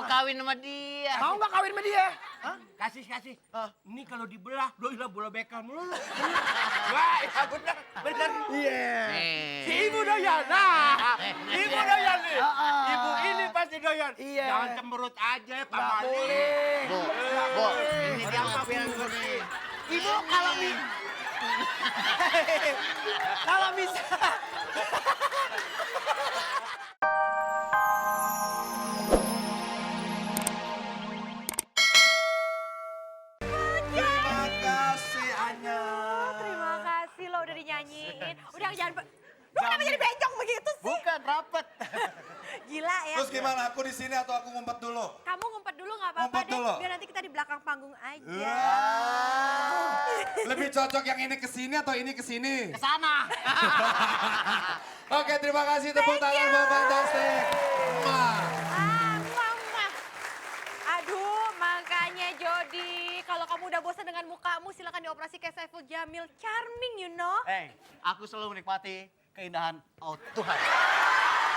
kawin sama dia. Mau nggak kawin sama dia? Hah? Kasih. Ini kalau dibelah, doi lah bola bekal mulu. Wah, ya bener. Iya. Si ibu doyan. Nah, ibu doyan nih. Ibu ini pasti doyan. Iya. Jangan cemberut aja, Pak Nggak Mali. boleh. Bu, ini dia ngapain nih? Ibu kalau bisa. Terima kasih Anya. Terima kasih lo udah dinyanyiin. Udah jangan... Lo kenapa jadi bencong begitu sih? Bukan, rapet. Gila ya. Terus gimana? Aku di sini atau aku ngumpet dulu? Kamu ngumpet dulu gak apa-apa Ngumpet deh. dulu. Biar nanti kita di belakang panggung aja. Wah. Lebih cocok yang ini ke sini atau ini ke sini? Kesana. Oke, terima kasih tepuk tangan buat Fantastic. Mwah. Muah. Aduh, makanya Jody. Kalau kamu udah bosan dengan mukamu, silakan dioperasi kayak Saiful Jamil. Charming, you know. Aku selalu menikmati keindahan Tuhan.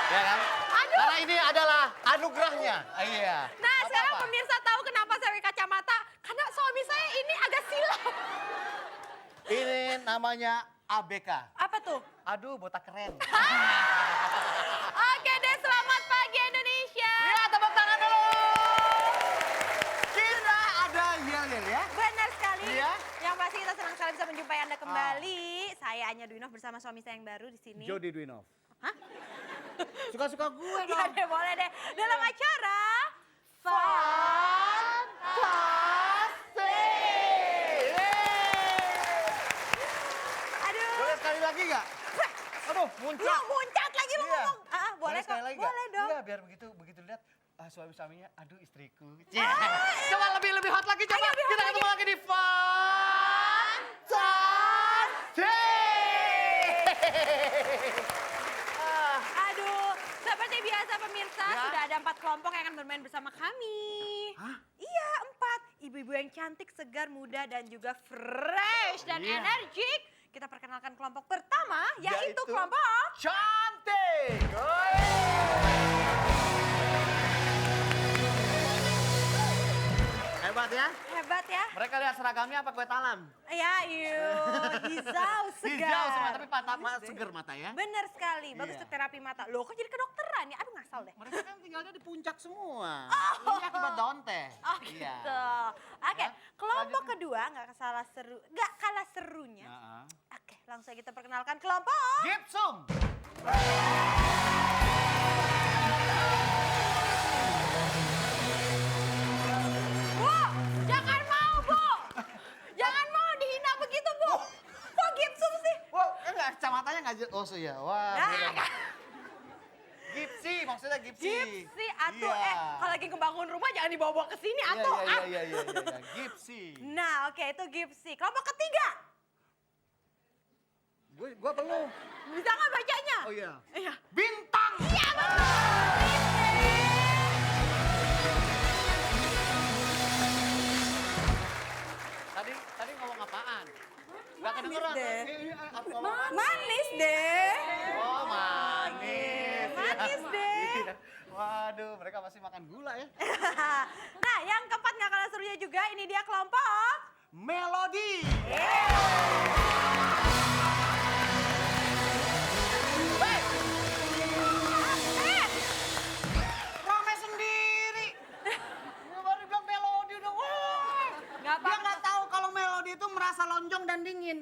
Ya kan? Aduh. Karena ini adalah anugerahnya. Iya. Nah, Apa-apa. sekarang pemirsa tahu kenapa saya pakai kacamata? Karena suami saya ini agak silau. Ini namanya ABK. Apa tuh? Aduh, botak keren. Oke deh, selamat pagi Indonesia. Ya, tepuk tangan dulu. Kita ada yel-yel ya. Benar sekali. Iya. Yang pasti kita senang sekali bisa menjumpai Anda kembali. Saya Anya Dwinov bersama suami saya yang baru di sini. Jody Dwinov. Hah? Suka-suka gue dong. Ya deh, boleh deh. Dalam acara Fantastic. Aduh. Boleh sekali lagi nggak? Aduh, Lu muncrat. muncat lagi lu Iya. ngomong. Boleh kok. sekali lagi nggak? Boleh dong. Iya, biar begitu lihat suami-suaminya, aduh istriku. Coba lebih hot lagi, coba. Ayo, lebih hot Kita lagi. ketemu lagi di Fantastic. Aduh, seperti biasa pemirsa, Ya. sudah ada 4 kelompok yang akan bermain bersama kami. Hah? Iya, 4. Ibu-ibu yang cantik, segar, muda, dan juga fresh dan Iya. energik. Kita perkenalkan kelompok pertama, yaitu Yaitu kelompok... Cantik. Hebat ya? Hebat ya. Mereka lihat seragamnya apa kue talam? Ya, hijau, segar. Hijau semua, tapi seger mata ya. Bener sekali, bagus Iya. untuk terapi mata. Loh, kok jadi kedokteran ya? Aduh, ngasal deh. Mereka kan tinggalnya di puncak semua. Ini akibat daun teh. Oh Iya. gitu. Oke, Ya, kelompok lanjutin. kedua nggak kalah serunya. Heeh. Oke, langsung kita perkenalkan kelompok. Gipsum. Bu, jangan mau, Bu. Jangan mau dihina begitu, Bu. Kok gipsum sih? Wah, enggak, kacamatanya nggak jelas. Oh, iya. Wah, Ah, beda. Gipsi, maksudnya gipsi. Gipsi, atuh. Iya. Kalau lagi ngebangun rumah jangan dibawa-bawa ke sini, Iya, atuh. iya, gipsi. Nah, oke, itu gipsi. Kelompok ketiga. Gua belum. Bisa nggak bacanya? Oh iya. Iya. Bintang. Iya, betul. Tadi ngomong apaan? Gak Manis kedengeran. deh. Aku ngomong apaan? Manis deh. Oh, manis. Manis deh. Iya. Waduh, mereka pasti makan gula ya. Nah, yang keempat nggak kalah serunya juga, ini dia kelompok. Melodi. Rame sendiri. Dia baru bilang melodi udah. Wah. Nggak Dia apa-apa. nggak tahu kalau melodi itu merasa lonjong dan dingin.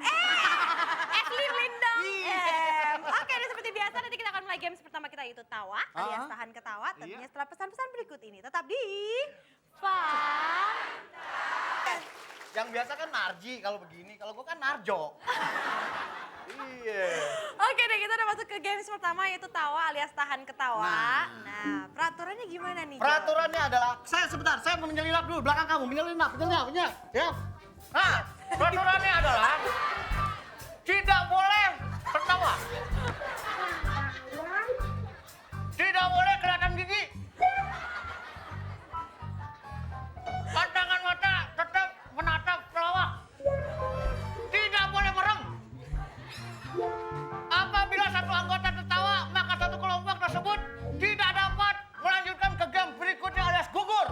Evelyn Lindong. Iya. Oke, dan seperti biasa nanti kita akan mulai games pertama kita yaitu tawa, alias tahan ketawa. Tentunya Iya. setelah pesan-pesan berikut ini. Tetap di Fun. Yang biasa kan Narji kalau begini, kalau gua kan Narjo. Iya. Oke deh, kita udah masuk ke games pertama yaitu tawa alias tahan ketawa. Nah, peraturannya gimana nih? Jo? Peraturannya adalah, saya mau menyelinap dulu belakang kamu, menyelinap, ya. Nah, peraturannya adalah tidak boleh tertawa. Tidak boleh kelihatan gigi. Pandangan mata tetap menatap pelawak. Tidak boleh merem. Apabila satu anggota tertawa, maka satu kelompok tersebut tidak dapat melanjutkan ke game berikutnya alias gugur.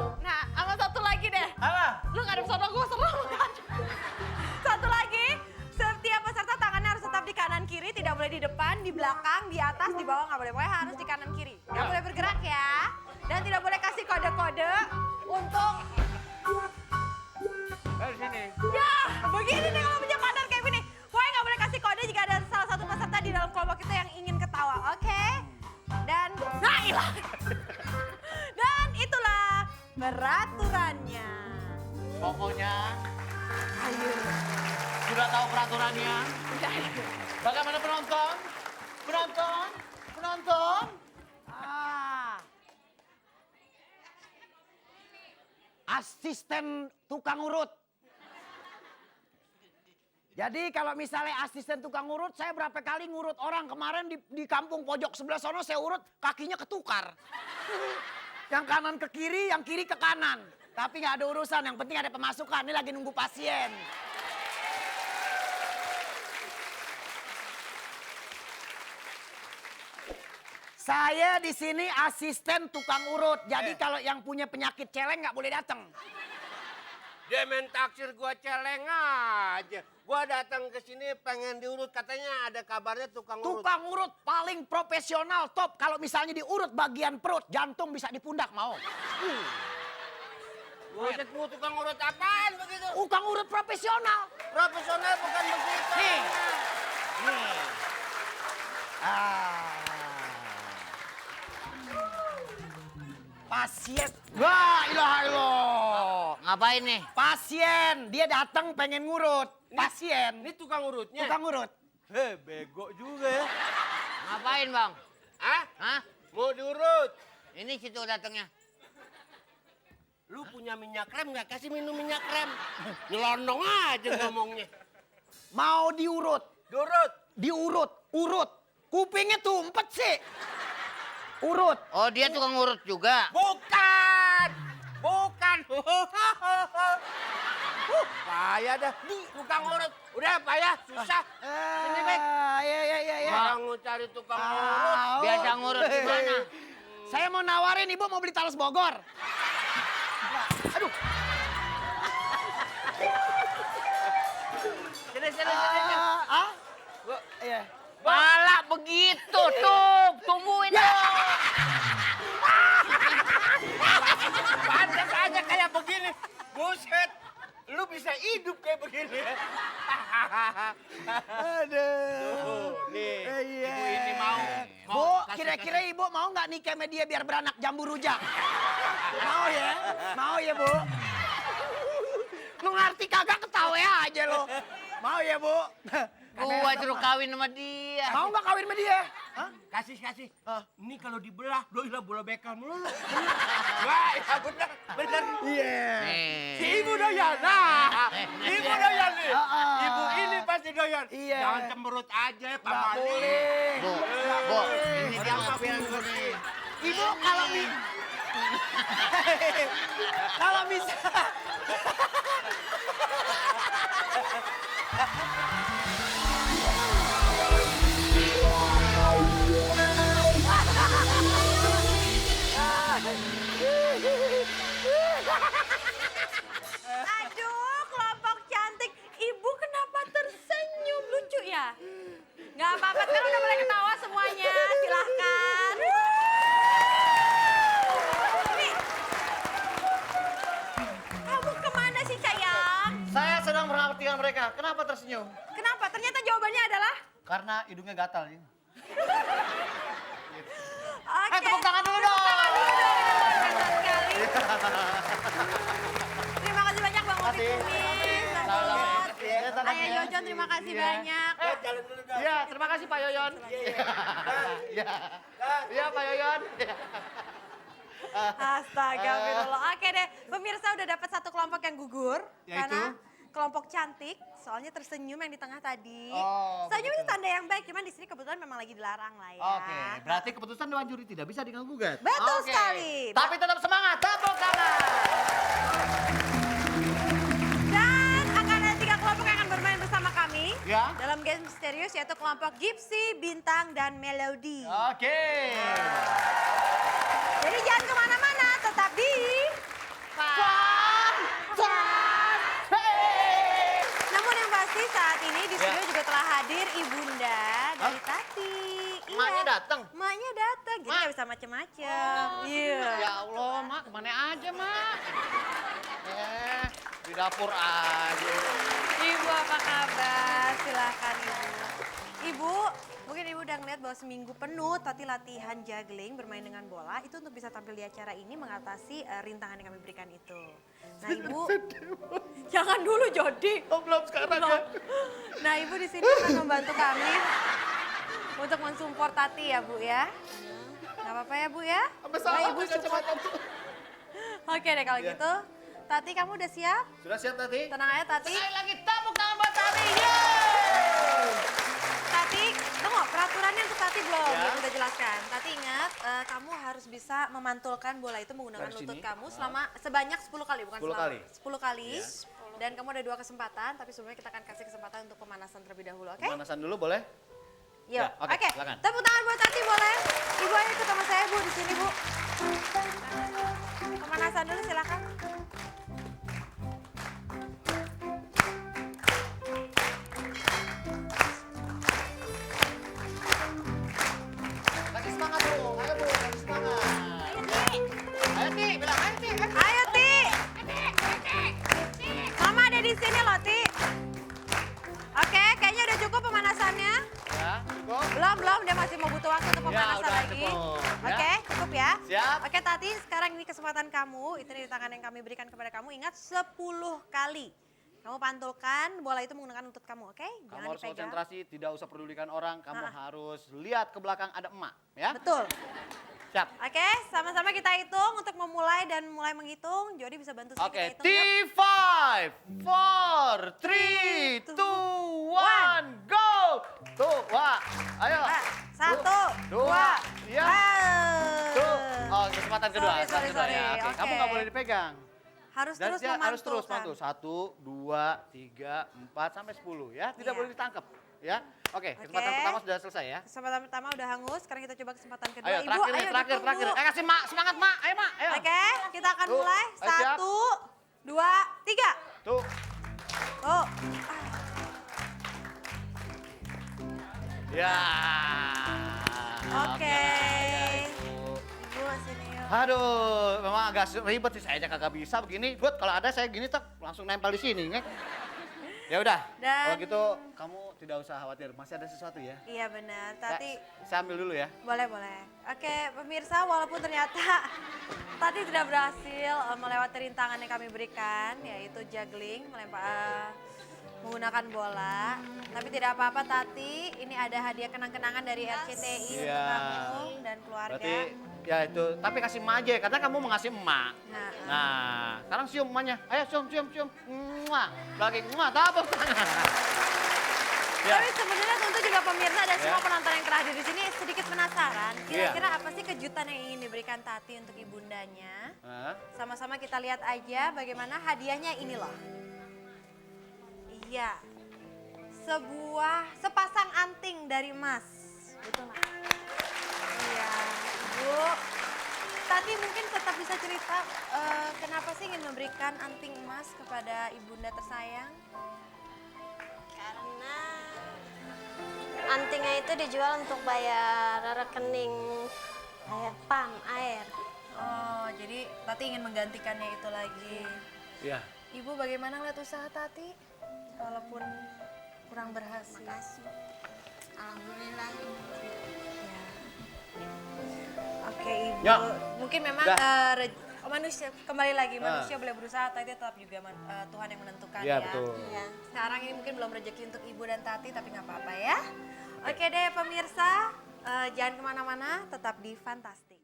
di belakang, di atas, di bawah nggak boleh. Pokoknya harus di kanan kiri. Nggak boleh bergerak ya. Dan tidak boleh kasih kode-kode untuk... Dari sini. Ya, begini nih kalau punya partner kayak gini. Pokoknya nggak boleh kasih kode jika ada salah satu peserta di dalam kelompok kita yang ingin ketawa, oke? Dan, nah ilah. Dan itulah peraturannya. Pokoknya Ayo. sudah tahu peraturannya. Udah, ayo. Bagaimana penonton? Penonton? Penonton? Asisten tukang urut. Jadi kalau misalnya asisten tukang urut, saya berapa kali ngurut orang. Kemarin di kampung pojok sebelah sono saya urut, kakinya ketukar. Yang kanan ke kiri, yang kiri ke kanan. Tapi nggak ada urusan, yang penting ada pemasukan. Ini lagi nunggu pasien. Saya di sini asisten tukang urut. Jadi kalau yang punya penyakit celeng nggak boleh datang. Dia main taksir gua celeng aja. Gua datang ke sini pengen diurut, katanya ada kabarnya tukang urut. Tukang urut paling profesional, top. Kalau misalnya diurut bagian perut, jantung bisa di pundak, mau. Buset, gua tukang urut apaan begitu? Tukang urut profesional. Profesional bukan begitu. Nih. Nih. Pasien. Wah, ilaha illallah. Ngapain nih? Pasien, dia datang pengen ngurut. Pasien. Ini tukang urutnya. Tukang urut. Bego juga ya. Ngapain bang? Hah? Hah? Mau diurut. Ini situ datangnya. Lu punya minyak krem nggak? Kasih minum minyak krem. Nyelonong aja ngomongnya. Mau diurut. Diurut. Diurut. Urut. Kupingnya tumpet sih. Urut. Oh dia tukang urut juga. Bukan. Bukan. Payah dah. Tukang urut. Udah payah, susah. Sini, Bek. Iya. Kamu cari tukang urut. Biasa ngurut di mana? Saya mau nawarin, Ibu mau beli talas Bogor. Aduh. Sini. Iya. Pala begitu tuh. Tungguin dong. Pantas aja kayak begini. Buset. Lu bisa hidup kayak begini. Aduh. Nih, Iya. ibu ini mau. Bu, kasih- kira-kira Ibu mau nggak nikah sama dia biar beranak jambu rujak? Mau ya? Mau ya, Bu? Lu ngerti kagak ketawa aja lo. Mau ya, Bu? Gua suruh kawin sama dia. Mau nggak kawin sama dia? Hah? Kasih. Ini kalau dibelah, doilah bola Beckham lu. Wah, ya bener. Iya. Si Ibu doyan. Nah, nih. Ibu doyan nih. Ah. Ibu ini pasti doyan. Iya. Jangan cemberut aja, Pak Nggak Mali. boleh. Bu, ini dia ngambil nih. Ibu kalau kalau bisa Aduh, kelompok cantik. Ibu kenapa tersenyum? Lucu ya? Nggak apa-apa, sekarang udah boleh ketawa semuanya. Silahkan. Nih. Kamu kemana sih, sayang? Saya sedang memperhatikan mereka. Kenapa tersenyum? Kenapa? Ternyata jawabannya adalah... Karena hidungnya gatal. Ya. Oke. Tepuk tangan dulu dong. Tepuk tangan dulu dong. Itu luar biasa sekali. Terima kasih banyak Bang Opi Kasih. Kumis. Bang Sama-sama. Kulot. Iya, sama-sama. Ayah Jojon, terima kasih banyak. Jalan dulu dah. Iya, terima kasih Pak Yoyon. Iya. Iya, Pak Yoyon. Astaga, Oke deh, pemirsa udah dapat satu kelompok yang gugur. Yaitu? Karena kelompok cantik, soalnya tersenyum yang di tengah tadi. Oh, Senyum itu begitu. tanda yang baik, cuman di sini kebetulan memang lagi dilarang lah ya. Oke, berarti keputusan Dewan Juri tidak bisa diganggu gugat. Betul Oke. sekali. Tapi tetap semangat, tepuk tangan. Dan akan ada 3 kelompok yang akan bermain bersama kami. Ya. Dalam game misterius yaitu kelompok Gypsy, Bintang, dan Melody. Oke. Jadi jangan kemana-mana, tetap di... Namun yang pasti saat ini di studio juga telah hadir Ibunda dari Tati. Emaknya datang. Emaknya datang, jadi Mak. nggak bisa macem-macem. Iya. Ya Allah, Mak, kemana aja, Mak? Di dapur aja. Ibu apa kabar? Silahkan Ibu. Ibu, mungkin Ibu udah ngeliat bahwa seminggu penuh Tati latihan juggling bermain dengan bola itu untuk bisa tampil di acara ini mengatasi rintangan yang kami berikan itu. Nah Ibu, jangan dulu Jody. Oh, belum sekarang ya? Nah Ibu di sini akan membantu kami untuk mensupport Tati ya Bu ya. Gak apa-apa ya Bu ya. Sampai Nah, salah Ibu dengan support. kacamata. Oke deh kalau gitu. Tati kamu udah siap? Sudah siap, Tati? Tenang aja Tati. Sekali lagi tepuk tangan buat Tati. Yeay! Tati, tunggu peraturannya untuk Tati belum, Ya. belum kita jelaskan. Tati ingat, kamu harus bisa memantulkan bola itu menggunakan Dari lutut sini. kamu selama sebanyak 10 kali, bukan 10 selama. kali. 10 kali. Ya. Dan kamu ada 2 kesempatan, tapi sebelumnya kita akan kasih kesempatan untuk pemanasan terlebih dahulu, oke? Pemanasan dulu boleh? Yuk, Ya, oke, oke. silakan. Tepuk tangan buat Tati boleh? Ibu ayo ikut sama saya Bu di sini Bu. Pemanasan dulu silakan. Kasih semangat, Bu. Ayo, Bu, kasih semangat. Ayo, Ti, bilang ayo, Ti. Ayo Ti. Mama ada di sini loh Ti. Oke, kayaknya udah cukup pemanasannya. Ya, cukup. Belum, dia masih mau butuh waktu untuk Ya, pemanasan udah lagi. cukup, ya. Oke, cukup ya. Siap. Oke Tati, sekarang ini kesempatan kamu, itu di tangan yang kami berikan kepada kamu, ingat 10 kali. Kamu pantulkan bola itu menggunakan lutut kamu, oke? Kamu Jangan harus dipegang. konsentrasi, tidak usah pedulikan orang. Kamu Ah. harus lihat ke belakang ada emak, ya? Betul. Siap. Oke, sama-sama kita hitung untuk memulai dan mulai menghitung. Jody bisa bantu saya Oke, kita hitung. yuk. T5, 4, 3, 2, 1, go! Tuh, wah, ayo. 1, 2, ya. Tuh, oh kesempatan kedua. Sorry, kesempatan kedua ya. sorry. Oke, kamu Oke. nggak boleh dipegang. Harus Dan terus dia harus terus memantulkan. mantul. 1, 2, 3, 4, sampai 10 ya. Tidak Iya. boleh ditangkap ya. Oke, kesempatan Oke. pertama sudah selesai ya. Kesempatan pertama udah hangus, sekarang kita coba kesempatan kedua. Ayo, Ibu, terakhir nih, ayo terakhir. ditunggu. Kasih mak, semangat mak. Ayo mak, ayo. Oke, kita akan Tuh, mulai. ayo, siap. 1, 2, 3. Tuh, Tuh. ya. Oke. lah, ya, Ibu. Ibu sini yuk. Aduh, memang agak ribet sih, saya aja kagak bisa begini. Good, kalau ada saya gini tak langsung nempel di sini, ngek. Ya udah, Dan- kalau gitu kamu tidak usah khawatir, masih ada sesuatu ya. Iya benar. Saya- Tati, saya ambil dulu ya. boleh. Oke, pemirsa, walaupun ternyata Tati tidak berhasil melewati rintangan yang kami berikan, yaitu juggling, menggunakan bola. Tapi tidak apa-apa Tati, ini ada hadiah kenang-kenangan dari RCTI untuk Iya. kamu dan keluarga. Berarti ya itu, tapi kasih emak aja, karena kamu mau ngasih emak. Nah, Nah, sekarang cium emaknya. Ayo cium. Muah. Lagi muah, tepuk tangan. Ya. Tapi sebenarnya tentu juga pemirsa dan Ya. semua penonton yang terhadir di sini sedikit penasaran. Iya. Kira-kira apa sih kejutan yang ingin diberikan Tati untuk ibundanya? Hah? Sama-sama kita lihat aja bagaimana hadiahnya ini loh. Iya. Sepasang anting dari emas. Betul nggak? Iya. Bu, Tati mungkin tetap bisa cerita kenapa sih ingin memberikan anting emas kepada ibunda tersayang? Karena antingnya itu dijual untuk bayar rekening air. Oh, jadi Tati ingin menggantikannya itu lagi. Iya. Ibu bagaimana ngeliat usaha Tati? Walaupun kurang berhasil. Alhamdulillah. Ya. Oke Ibu, Ya. mungkin memang Udah. manusia kembali lagi manusia boleh berusaha, Tati tetap juga Tuhan yang menentukan Iya, ya. betul. Ya. Sekarang ini mungkin belum rezeki untuk Ibu dan Tati, tapi nggak apa-apa ya. Oke deh pemirsa, jangan kemana-mana, tetap di Fantastik.